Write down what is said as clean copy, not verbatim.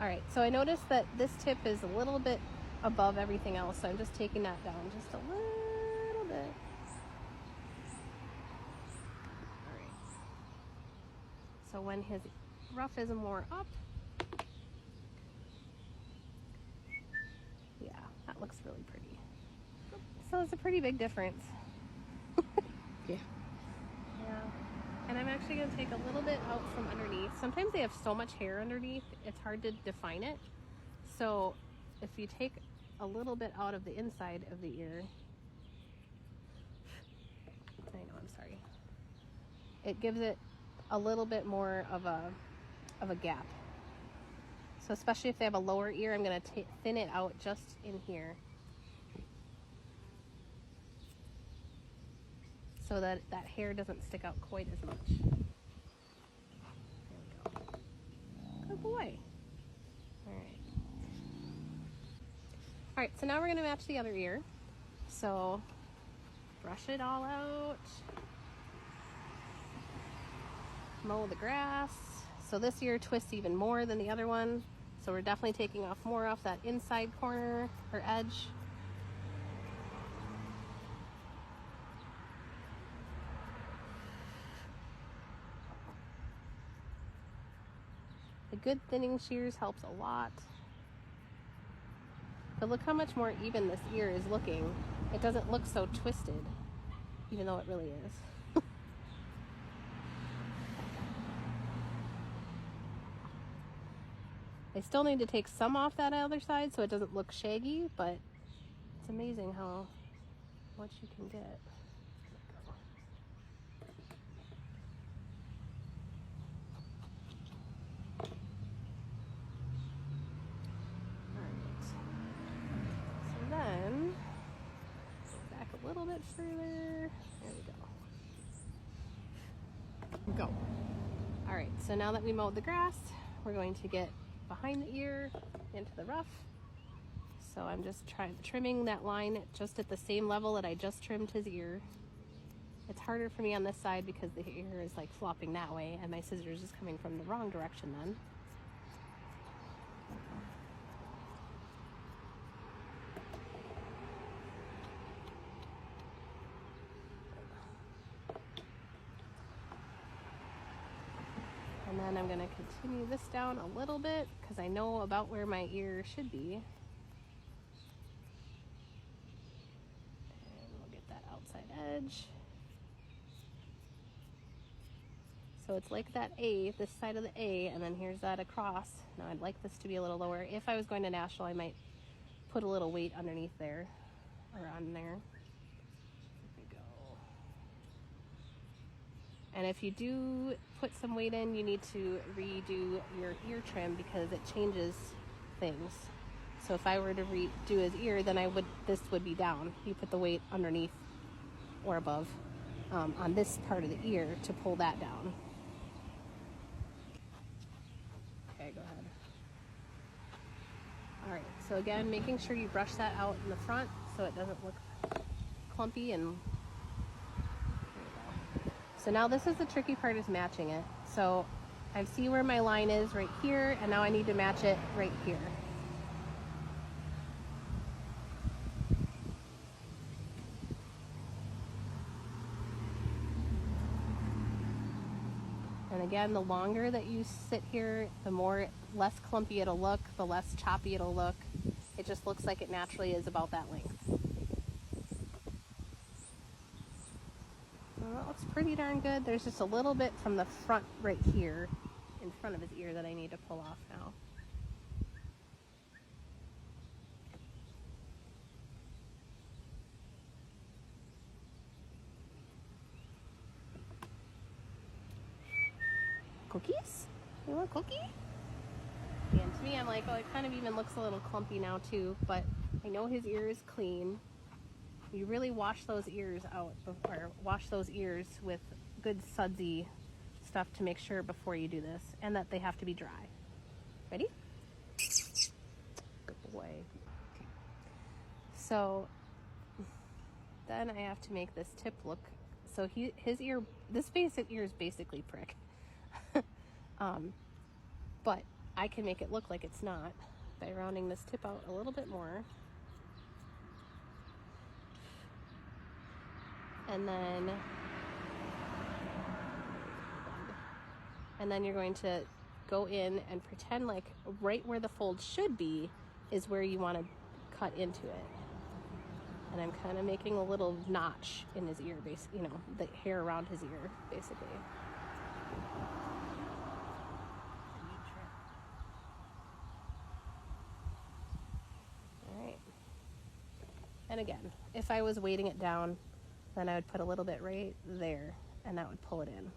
All right, so I noticed that this tip is a little bit above everything else, so I'm just taking that down just a little bit. All right. So when his ruff is more up, yeah, that looks really pretty. So it's a pretty big difference. Yeah. Yeah. And I'm actually going to take a little bit out from underneath. Sometimes they have so much hair underneath, it's hard to define it. So if you take a little bit out of the inside of the ear, I know, I'm sorry. It gives it a little bit more of a gap. So especially if they have a lower ear, I'm going to thin it out just in here, so that that hair doesn't stick out quite as much. There we go. Good boy. All right. All right, so now we're going to match the other ear. So brush it all out. Mow the grass. So this ear twists even more than the other one. So we're definitely taking off more off that inside corner or edge. The good thinning shears helps a lot. But look how much more even this ear is looking. It doesn't look so twisted, even though it really is. I still need to take some off that other side so it doesn't look shaggy, but it's amazing how much you can get. Alright. So then, go back a little bit further. There we go. Go. Alright, so now that we mowed the grass, we're going to get behind the ear into the ruff. So I'm just trimming that line just at the same level that I just trimmed his ear. It's harder for me on this side because the ear is like flopping that way and my scissors is coming from the wrong direction then. And then I'm going to continue this down a little bit because I know about where my ear should be. And we'll get that outside edge. So it's like that A, this side of the A, and then here's that across. Now I'd like this to be a little lower. If I was going to Nashville, I might put a little weight underneath there, or on there. There we go. And if you do put some weight in, you need to redo your ear trim because it changes things. So if I were to redo his ear, then this would be down. You put the weight underneath or above on this part of the ear to pull that down. Okay, go ahead. All right, so again, making sure you brush that out in the front so it doesn't look clumpy. And there we go. So now this is the tricky part, is matching it. So I see where my line is right here, and now I need to match it right here. And again, the longer that you sit here, the less clumpy it'll look, the less choppy it'll look. It just looks like it naturally is about that length. Well, that looks pretty darn good. There's just a little bit from the front right here in front of his ear that I need to pull off now. Cookies? You want a cookie? And to me, I'm like, oh, it kind of even looks a little clumpy now too, but I know his ear is clean. You really wash those ears out, or wash those ears with good sudsy stuff to make sure before you do this, and that they have to be dry. Ready? Good boy. Okay. So then I have to make this tip look, so his ear, this ear is basically prick. But I can make it look like it's not by rounding this tip out a little bit more. And then you're going to go in and pretend like right where the fold should be is where you want to cut into it. And I'm kind of making a little notch in his ear, basically, you know, the hair around his ear, basically. All right. And again, if I was weighting it down, then I would put a little bit right there, and that would pull it in.